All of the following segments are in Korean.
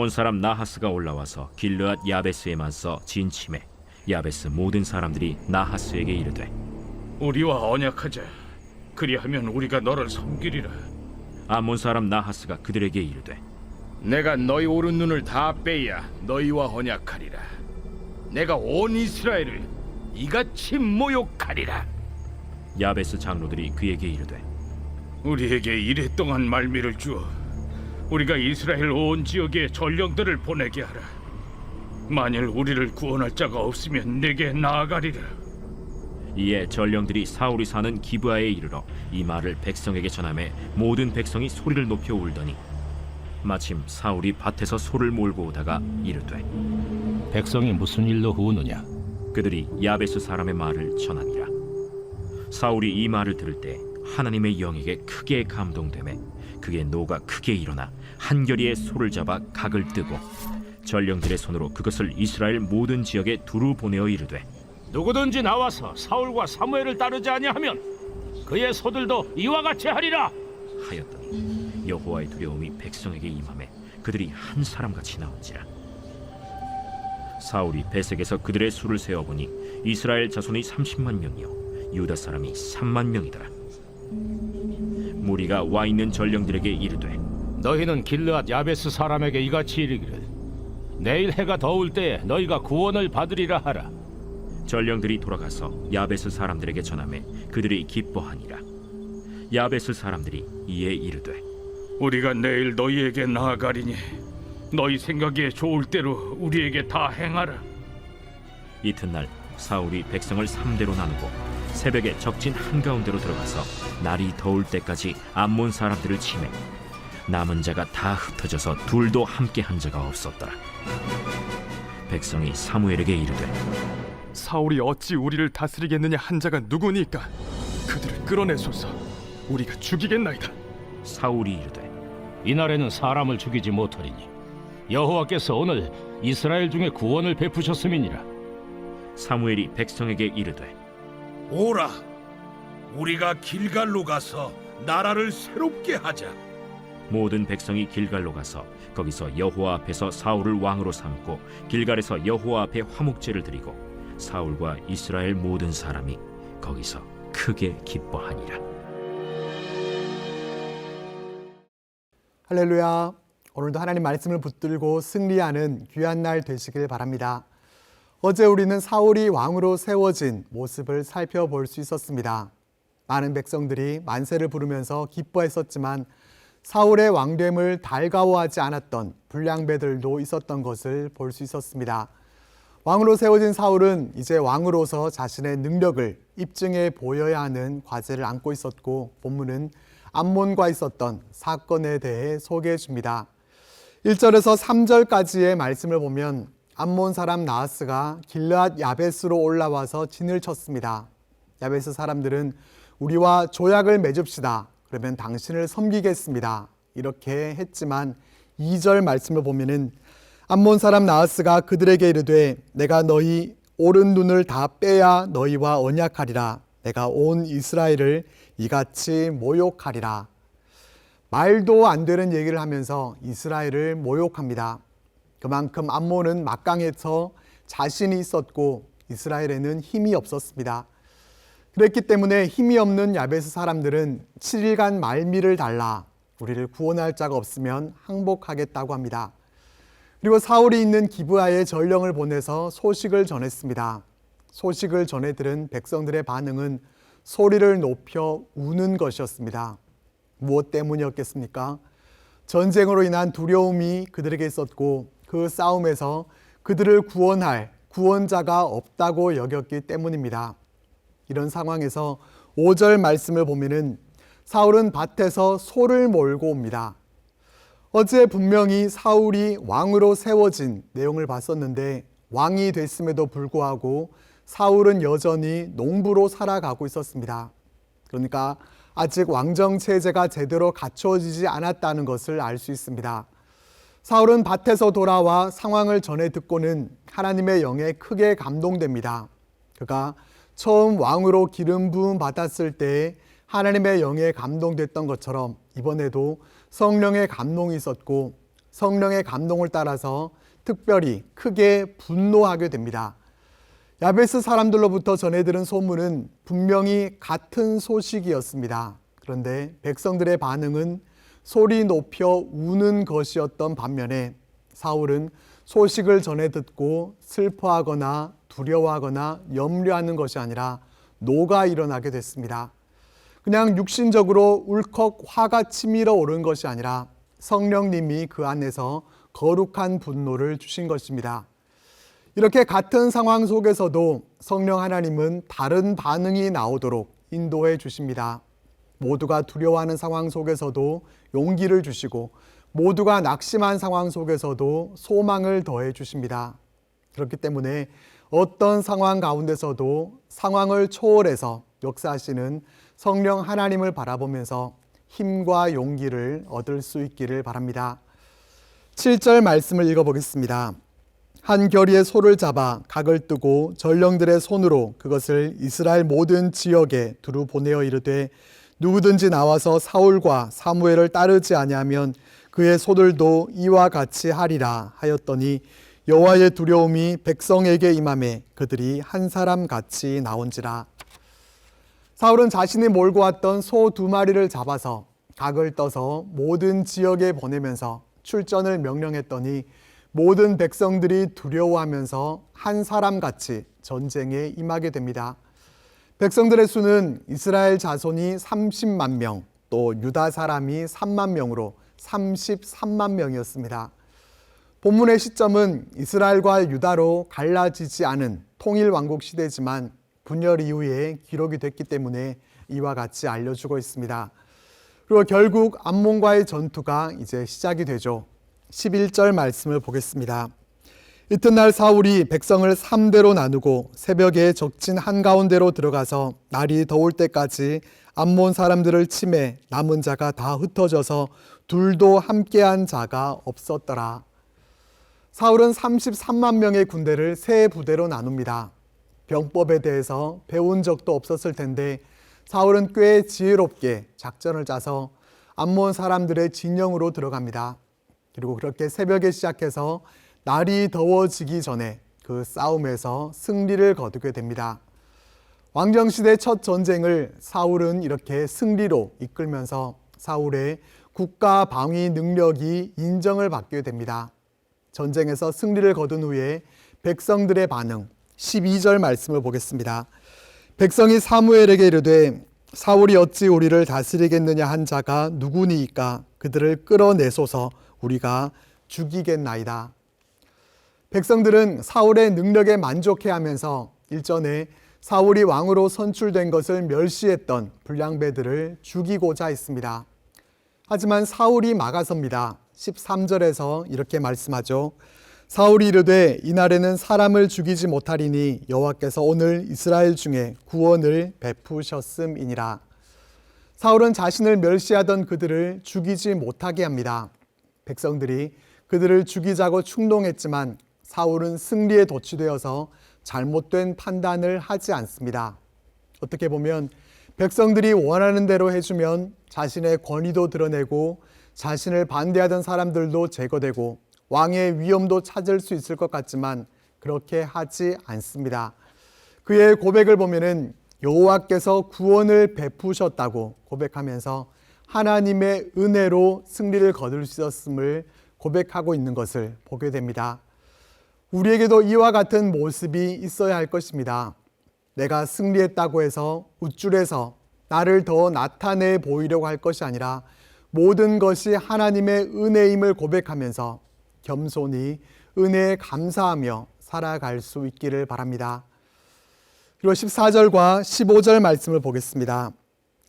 암몬 사람 나하스가 올라와서 길르앗 야베스에 맞서 진침해 야베스 모든 사람들이 나하스에게 이르되 우리와 언약하자. 그리하면 우리가 너를 섬기리라. 암몬 사람 나하스가 그들에게 이르되 내가 너희 오른 눈을 다 빼야 너희와 언약하리라. 내가 온 이스라엘을 이같이 모욕하리라. 야베스 장로들이 그에게 이르되 우리에게 이랫동안 말미를 주어 우리가 이스라엘 온 지역에 전령들을 보내게 하라. 만일 우리를 구원할 자가 없으면 내게 나아가리라. 이에 전령들이 사울이 사는 기브아에 이르러 이 말을 백성에게 전하매 모든 백성이 소리를 높여 울더니 마침 사울이 밭에서 소를 몰고 오다가 이르되 백성이 무슨 일로 우느냐? 그들이 야베스 사람의 말을 전하니라. 사울이 이 말을 들을 때 하나님의 영에게 크게 감동되매 그의 노가 크게 일어나 한결이의 소를 잡아 각을 뜨고 전령들의 손으로 그것을 이스라엘 모든 지역에 두루 보내어 이르되 누구든지 나와서 사울과 사무엘을 따르지 아니하면 그의 소들도 이와 같이 하리라. 하였더니 여호와의 두려움이 백성에게 임하매 그들이 한 사람같이 나온지라. 사울이 베색에서 그들의 수를 세어보니 이스라엘 자손이 30만 명이요 유다 사람이 3만 명이더라. 무리가 와 있는 전령들에게 이르되 너희는 길르앗 야베스 사람에게 이같이 이르기를 내일 해가 더울 때에 너희가 구원을 받으리라 하라. 전령들이 돌아가서 야베스 사람들에게 전하매 그들이 기뻐하니라. 야베스 사람들이 이에 이르되 우리가 내일 너희에게 나아가리니 너희 생각에 좋을 대로 우리에게 다 행하라. 이튿날 사울이 백성을 3대로 나누고 새벽에 적진 한가운데로 들어가서 날이 더울 때까지 암몬 사람들을 치매 남은 자가 다 흩어져서 둘도 함께 한 자가 없었더라. 백성이 사무엘에게 이르되 사울이 어찌 우리를 다스리겠느냐 한 자가 누구니까 그들을 끌어내소서. 우리가 죽이겠나이다. 사울이 이르되 이날에는 사람을 죽이지 못하리니 여호와께서 오늘 이스라엘 중에 구원을 베푸셨음이니라. 사무엘이 백성에게 이르되 오라, 우리가 길갈로 가서 나라를 새롭게 하자. 모든 백성이 길갈로 가서 거기서 여호와 앞에서 사울을 왕으로 삼고 길갈에서 여호와 앞에 화목제를 드리고 사울과 이스라엘 모든 사람이 거기서 크게 기뻐하니라. 할렐루야. 오늘도 하나님 말씀을 붙들고 승리하는 귀한 날 되시길 바랍니다. 어제 우리는 사울이 왕으로 세워진 모습을 살펴볼 수 있었습니다. 많은 백성들이 만세를 부르면서 기뻐했었지만 사울의 왕됨을 달가워하지 않았던 불량배들도 있었던 것을 볼 수 있었습니다. 왕으로 세워진 사울은 이제 왕으로서 자신의 능력을 입증해 보여야 하는 과제를 안고 있었고 본문은 암몬과 있었던 사건에 대해 소개해 줍니다. 1절에서 3절까지의 말씀을 보면 암몬 사람 나하스가 길르앗 야베스로 올라와서 진을 쳤습니다. 야베스 사람들은 우리와 조약을 맺읍시다. 그러면 당신을 섬기겠습니다. 이렇게 했지만 2절 말씀을 보면은 암몬 사람 나하스가 그들에게 이르되 내가 너희 오른 눈을 다 빼야 너희와 언약하리라. 내가 온 이스라엘을 이같이 모욕하리라. 말도 안 되는 얘기를 하면서 이스라엘을 모욕합니다. 그만큼 암몬은 막강해서 자신이 있었고 이스라엘에는 힘이 없었습니다. 그랬기 때문에 힘이 없는 야베스 사람들은 7일간 말미를 달라 우리를 구원할 자가 없으면 항복하겠다고 합니다. 그리고 사울이 있는 기브아에 전령을 보내서 소식을 전했습니다. 소식을 전해 들은 백성들의 반응은 소리를 높여 우는 것이었습니다. 무엇 때문이었겠습니까? 전쟁으로 인한 두려움이 그들에게 있었고 그 싸움에서 그들을 구원할 구원자가 없다고 여겼기 때문입니다. 이런 상황에서 5절 말씀을 보면은 사울은 밭에서 소를 몰고 옵니다. 어제 분명히 사울이 왕으로 세워진 내용을 봤었는데 왕이 됐음에도 불구하고 사울은 여전히 농부로 살아가고 있었습니다. 그러니까 아직 왕정 체제가 제대로 갖춰지지 않았다는 것을 알 수 있습니다. 사울은 밭에서 돌아와 상황을 전해 듣고는 하나님의 영에 크게 감동됩니다. 그가 처음 왕으로 기름 부음 받았을 때 하나님의 영에 감동됐던 것처럼 이번에도 성령의 감동이 있었고 성령의 감동을 따라서 특별히 크게 분노하게 됩니다. 야베스 사람들로부터 전해 들은 소문은 분명히 같은 소식이었습니다. 그런데 백성들의 반응은 소리 높여 우는 것이었던 반면에 사울은 소식을 전해 듣고 슬퍼하거나 두려워하거나 염려하는 것이 아니라 노가 일어나게 됐습니다. 그냥 육신적으로 울컥 화가 치밀어 오른 것이 아니라 성령님이 그 안에서 거룩한 분노를 주신 것입니다. 이렇게 같은 상황 속에서도 성령 하나님은 다른 반응이 나오도록 인도해 주십니다. 모두가 두려워하는 상황 속에서도 용기를 주시고 모두가 낙심한 상황 속에서도 소망을 더해 주십니다. 그렇기 때문에 어떤 상황 가운데서도 상황을 초월해서 역사하시는 성령 하나님을 바라보면서 힘과 용기를 얻을 수 있기를 바랍니다. 7절 말씀을 읽어보겠습니다. 한 결의의 소를 잡아 각을 뜨고 전령들의 손으로 그것을 이스라엘 모든 지역에 두루 보내어 이르되 누구든지 나와서 사울과 사무엘을 따르지 아니하면 그의 소들도 이와 같이 하리라 하였더니 여호와의 두려움이 백성에게 임하매 그들이 한 사람 같이 나온지라. 사울은 자신이 몰고 왔던 소 2마리를 잡아서 각을 떠서 모든 지역에 보내면서 출전을 명령했더니 모든 백성들이 두려워하면서 한 사람같이 전쟁에 임하게 됩니다. 백성들의 수는 이스라엘 자손이 30만 명, 또 유다 사람이 3만 명으로 33만 명이었습니다. 본문의 시점은 이스라엘과 유다로 갈라지지 않은 통일왕국 시대지만 분열 이후에 기록이 됐기 때문에 이와 같이 알려주고 있습니다. 그리고 결국 암몬과의 전투가 이제 시작이 되죠. 11절 말씀을 보겠습니다. 이튿날 사울이 백성을 3대로 나누고 새벽에 적진 한가운데로 들어가서 날이 더울 때까지 암몬 사람들을 치매 남은 자가 다 흩어져서 둘도 함께한 자가 없었더라. 사울은 33만 명의 군대를 세 부대로 나눕니다. 병법에 대해서 배운 적도 없었을 텐데 사울은 꽤 지혜롭게 작전을 짜서 암몬 사람들의 진영으로 들어갑니다. 그리고 그렇게 새벽에 시작해서 날이 더워지기 전에 그 싸움에서 승리를 거두게 됩니다. 왕정시대 첫 전쟁을 사울은 이렇게 승리로 이끌면서 사울의 국가 방위 능력이 인정을 받게 됩니다. 전쟁에서 승리를 거둔 후에 백성들의 반응, 12절 말씀을 보겠습니다. 백성이 사무엘에게 이르되 사울이 어찌 우리를 다스리겠느냐 한 자가 누구니이까 그들을 끌어내소서 우리가 죽이겠나이다. 백성들은 사울의 능력에 만족해하면서 일전에 사울이 왕으로 선출된 것을 멸시했던 불량배들을 죽이고자 했습니다. 하지만 사울이 막아섭니다. 13절에서 이렇게 말씀하죠. 사울이 이르되 이날에는 사람을 죽이지 못하리니 여호와께서 오늘 이스라엘 중에 구원을 베푸셨음이니라. 사울은 자신을 멸시하던 그들을 죽이지 못하게 합니다. 백성들이 그들을 죽이자고 충동했지만 사울은 승리에 도취되어서 잘못된 판단을 하지 않습니다. 어떻게 보면 백성들이 원하는 대로 해주면 자신의 권위도 드러내고 자신을 반대하던 사람들도 제거되고 왕의 위엄도 찾을 수 있을 것 같지만 그렇게 하지 않습니다. 그의 고백을 보면은 여호와께서 구원을 베푸셨다고 고백하면서 하나님의 은혜로 승리를 거둘 수 있었음을 고백하고 있는 것을 보게 됩니다. 우리에게도 이와 같은 모습이 있어야 할 것입니다. 내가 승리했다고 해서 우쭐해서 나를 더 나타내 보이려고 할 것이 아니라 모든 것이 하나님의 은혜임을 고백하면서 겸손히 은혜에 감사하며 살아갈 수 있기를 바랍니다. 그리고 14절과 15절 말씀을 보겠습니다.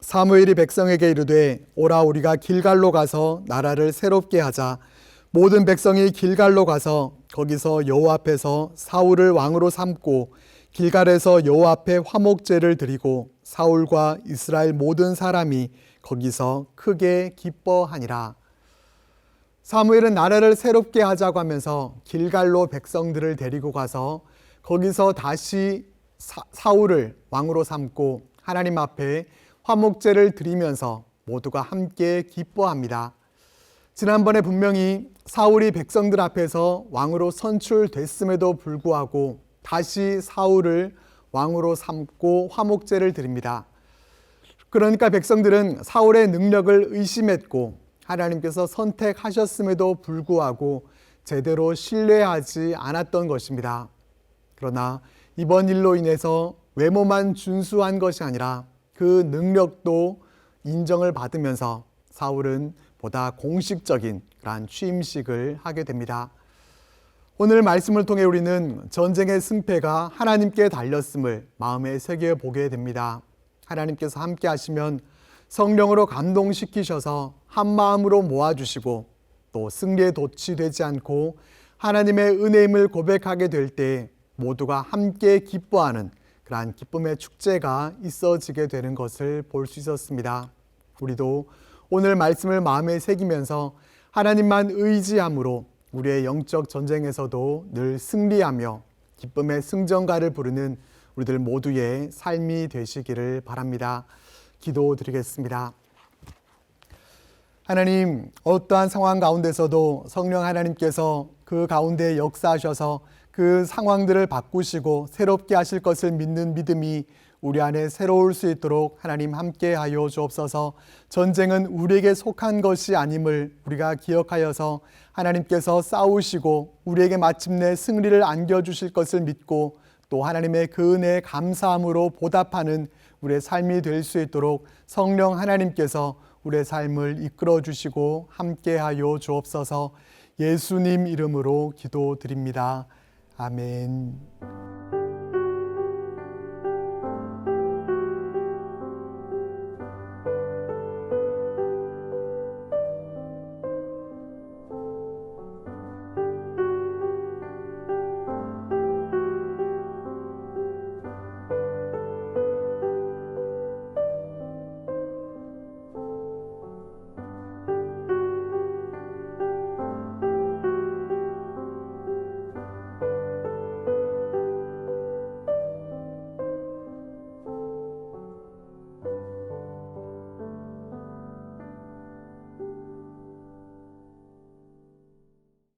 사무엘이 백성에게 이르되 오라 우리가 길갈로 가서 나라를 새롭게 하자. 모든 백성이 길갈로 가서 거기서 여호와 앞에서 사울을 왕으로 삼고 길갈에서 여호와 앞에 화목제를 드리고 사울과 이스라엘 모든 사람이 거기서 크게 기뻐하니라. 사무엘은 나라를 새롭게 하자고 하면서 길갈로 백성들을 데리고 가서 거기서 다시 사울을 왕으로 삼고 하나님 앞에 화목제를 드리면서 모두가 함께 기뻐합니다. 지난번에 분명히 사울이 백성들 앞에서 왕으로 선출됐음에도 불구하고 다시 사울을 왕으로 삼고 화목제를 드립니다. 그러니까 백성들은 사울의 능력을 의심했고 하나님께서 선택하셨음에도 불구하고 제대로 신뢰하지 않았던 것입니다. 그러나 이번 일로 인해서 외모만 준수한 것이 아니라 그 능력도 인정을 받으면서 사울은 보다 공식적인 그러한 취임식을 하게 됩니다. 오늘 말씀을 통해 우리는 전쟁의 승패가 하나님께 달렸음을 마음에 새겨보게 됩니다. 하나님께서 함께 하시면 성령으로 감동시키셔서 한마음으로 모아주시고 또 승리에 도취되지 않고 하나님의 은혜임을 고백하게 될 때 모두가 함께 기뻐하는 그러한 기쁨의 축제가 있어지게 되는 것을 볼 수 있었습니다. 우리도 오늘 말씀을 마음에 새기면서 하나님만 의지함으로 우리의 영적 전쟁에서도 늘 승리하며 기쁨의 승전가를 부르는 우리들 모두의 삶이 되시기를 바랍니다. 기도드리겠습니다. 하나님, 어떠한 상황 가운데서도 성령 하나님께서 그 가운데 역사하셔서 그 상황들을 바꾸시고 새롭게 하실 것을 믿는 믿음이 우리 안에 새로울 수 있도록 하나님 함께하여 주옵소서. 전쟁은 우리에게 속한 것이 아님을 우리가 기억하여서 하나님께서 싸우시고 우리에게 마침내 승리를 안겨주실 것을 믿고 또 하나님의 그 은혜에 감사함으로 보답하는 우리의 삶이 될 수 있도록 성령 하나님께서 우리의 삶을 이끌어 주시고 함께하여 주옵소서. 예수님 이름으로 기도드립니다. 아멘.